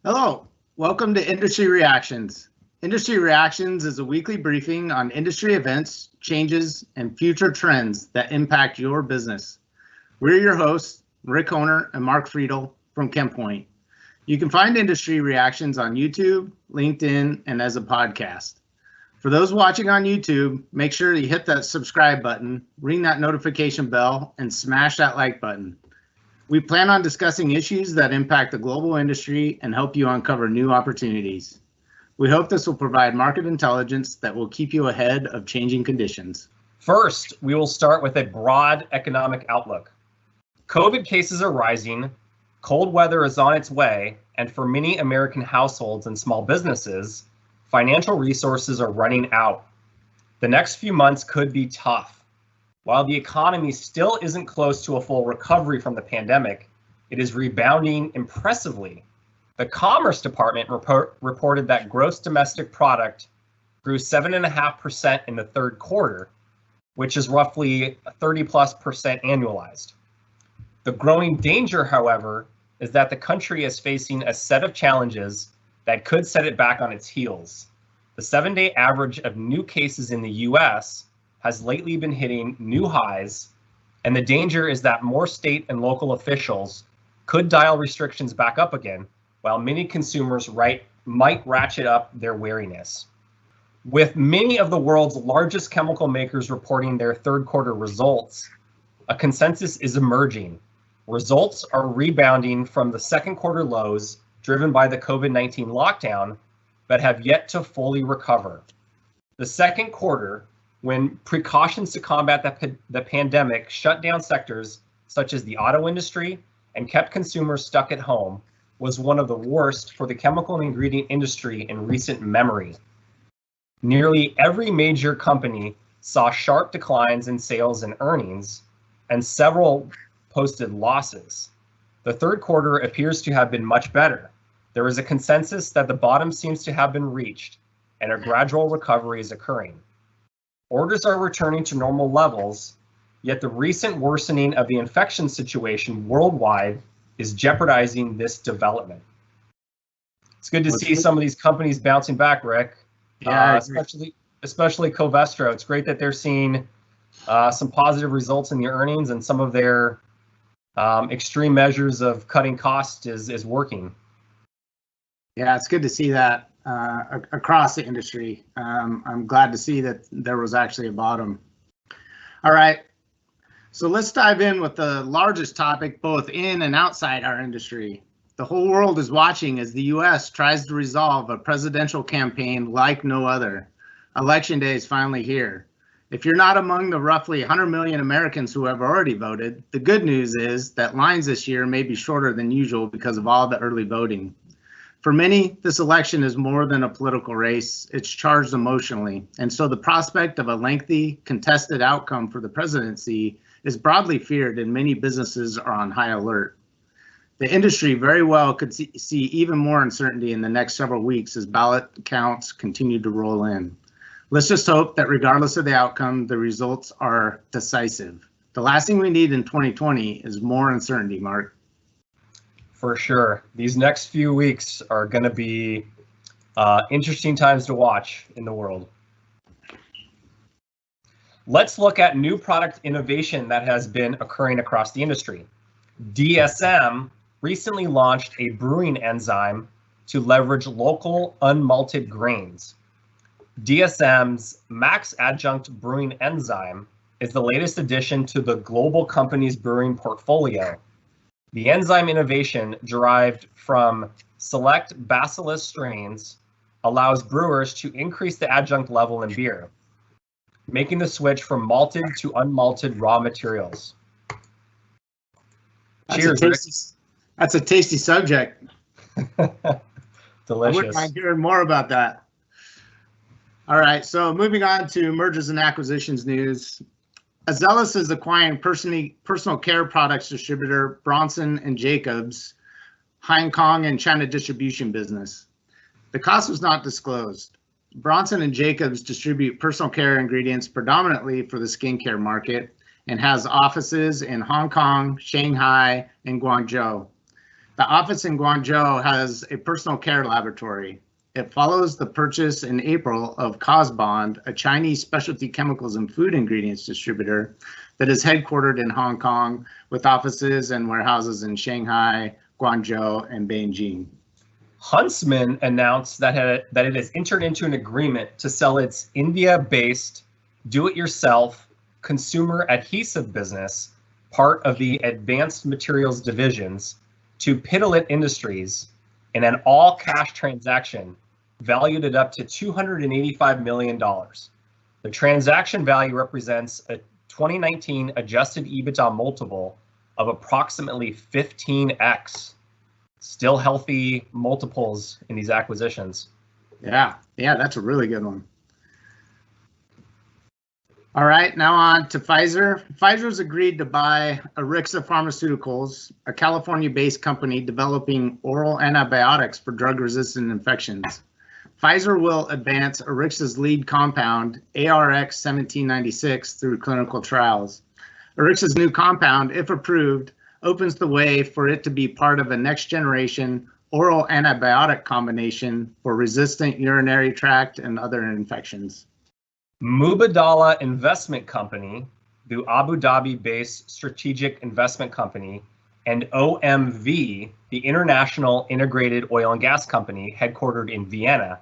Hello, welcome to Industry Reactions. Industry Reactions is a weekly briefing on industry events, changes, and future trends that impact your business. We're your hosts, Rick Honer and Mark Friedel from ChemPoint. You can find Industry Reactions on YouTube, LinkedIn, and as a podcast. For those watching on YouTube, make sure you hit that subscribe button, ring that notification bell, and smash that like button. We plan on discussing issues that impact the global industry and help you uncover new opportunities. We hope this will provide market intelligence that will keep you ahead of changing conditions. First, we will start with a broad economic outlook. COVID cases are rising, cold weather is on its way, and for many American households and small businesses, financial resources are running out. The next few months could be tough. While the economy still isn't close to a full recovery from the pandemic, it is rebounding impressively. The Commerce Department reported that gross domestic product grew 7.5% in the third quarter, which is roughly 30+% annualized. The growing danger, however, is that the country is facing a set of challenges that could set it back on its heels. The 7-day average of new cases in the US has lately been hitting new highs, and the danger is that more state and local officials could dial restrictions back up again, while many consumers might ratchet up their wariness. With many of the world's largest chemical makers reporting their third quarter results, a consensus is emerging. Results are rebounding from the second quarter lows driven by the COVID-19 lockdown, but have yet to fully recover. The second quarter, when precautions to combat the pandemic shut down sectors such as the auto industry and kept consumers stuck at home, was one of the worst for the chemical and ingredient industry in recent memory. Nearly every major company saw sharp declines in sales and earnings, and several posted losses. The third quarter appears to have been much better. There is a consensus that the bottom seems to have been reached, and a gradual recovery is occurring. Orders are returning to normal levels, yet the recent worsening of the infection situation worldwide is jeopardizing this development. It's good to see some of these companies bouncing back, Rick. Yeah, especially Covestro. It's great that they're seeing some positive results in the earnings, and some of their extreme measures of cutting costs is working. Yeah, it's good to see that across the industry. I'm glad to see that there was actually a bottom. All right, so let's dive in with the largest topic both in and outside our industry. The whole world is watching as the US tries to resolve a presidential campaign like no other. Election day is finally here. If you're not among the roughly 100 million Americans who have already voted, the good news is that lines this year may be shorter than usual because of all the early voting. For many, this election is more than a political race. It's charged emotionally. And so the prospect of a lengthy, contested outcome for the presidency is broadly feared, and many businesses are on high alert. The industry very well could see even more uncertainty in the next several weeks as ballot counts continue to roll in. Let's just hope that regardless of the outcome, the results are decisive. The last thing we need in 2020 is more uncertainty, Mark. For sure. These next few weeks are going to be interesting times to watch in the world. Let's look at new product innovation that has been occurring across the industry. DSM recently launched a brewing enzyme to leverage local unmalted grains. DSM's Max Adjunct Brewing Enzyme is the latest addition to the global company's brewing portfolio. The enzyme innovation, derived from select Bacillus strains, allows brewers to increase the adjunct level in beer, making the switch from malted to unmalted raw materials. Cheers. That's a tasty subject. Delicious. I wouldn't mind hearing more about that. All right, so moving on to mergers and acquisitions news. Azelis is acquiring personal care products distributor Bronson & Jacobs, Hong Kong and China distribution business. The cost was not disclosed. Bronson & Jacobs distribute personal care ingredients predominantly for the skincare market and has offices in Hong Kong, Shanghai, and Guangzhou. The office in Guangzhou has a personal care laboratory. It follows the purchase in April of Cosbond, a Chinese specialty chemicals and food ingredients distributor that is headquartered in Hong Kong with offices and warehouses in Shanghai, Guangzhou, and Beijing. Huntsman announced that it has entered into an agreement to sell its India-based do-it-yourself consumer adhesive business, part of the Advanced Materials divisions, to Pidilite Industries in an all-cash transaction valued at up to $285 million. The transaction value represents a 2019 adjusted EBITDA multiple of approximately 15x. Still healthy multiples in these acquisitions. Yeah, that's a really good one. All right, now on to Pfizer. Pfizer's agreed to buy Rxns Pharmaceuticals, a California-based company developing oral antibiotics for drug-resistant infections. Pfizer will advance Rxns' lead compound, ARX-1796, through clinical trials. Rxns' new compound, if approved, opens the way for it to be part of a next-generation oral antibiotic combination for resistant urinary tract and other infections. Mubadala Investment Company, the Abu Dhabi-based strategic investment company, and OMV, the International Integrated Oil and Gas Company, headquartered in Vienna,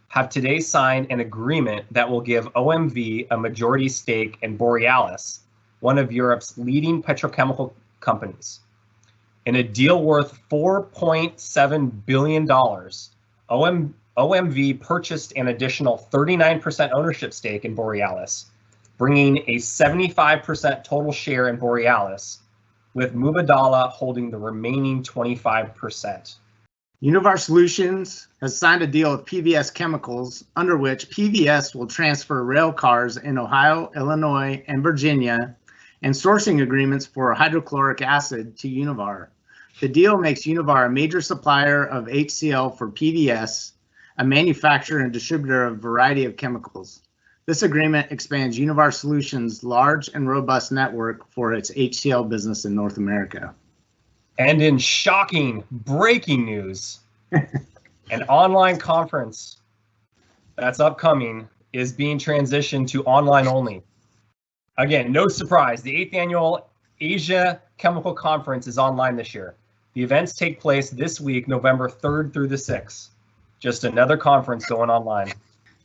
have today signed an agreement that will give OMV a majority stake in Borealis, one of Europe's leading petrochemical companies. In a deal worth $4.7 billion, OMV purchased an additional 39% ownership stake in Borealis, bringing a 75% total share in Borealis, with Mubadala holding the remaining 25%. Univar Solutions has signed a deal with PVS Chemicals, under which PVS will transfer rail cars in Ohio, Illinois, and Virginia, and sourcing agreements for hydrochloric acid to Univar. The deal makes Univar a major supplier of HCl for PVS, a manufacturer and distributor of a variety of chemicals. This agreement expands Univar Solutions' large and robust network for its HCl business in North America. And in shocking breaking news, an online conference that's upcoming is being transitioned to online only. Again, no surprise, the 8th annual Asia Chemical Conference is online this year. The events take place this week, November 3rd through the 6th. Just another conference going online.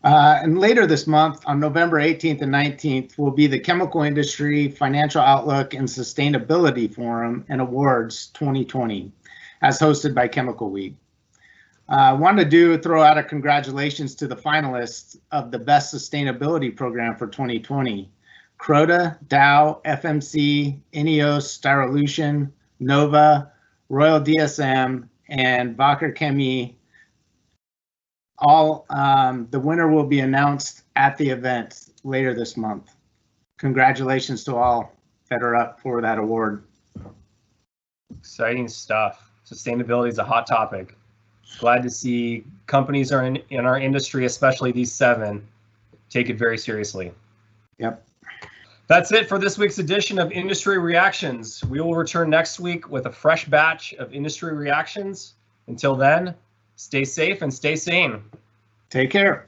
And later this month, on November 18th and 19th, will be the Chemical Industry Financial Outlook and Sustainability Forum and Awards 2020, as hosted by Chemical Week. I wanted to throw out a congratulations to the finalists of the Best Sustainability Program for 2020. Croda, Dow, FMC, Ineos, Styrolution, Nova, Royal DSM, and Wacker Chemie. All the winner will be announced at the event later this month. Congratulations to all that are up for that award. Exciting stuff. Sustainability is a hot topic. Glad to see companies are in our industry, especially these 7, take it very seriously. Yep. That's it for this week's edition of Industry Reactions. We will return next week with a fresh batch of industry reactions. Until then, stay safe and stay sane. Take care.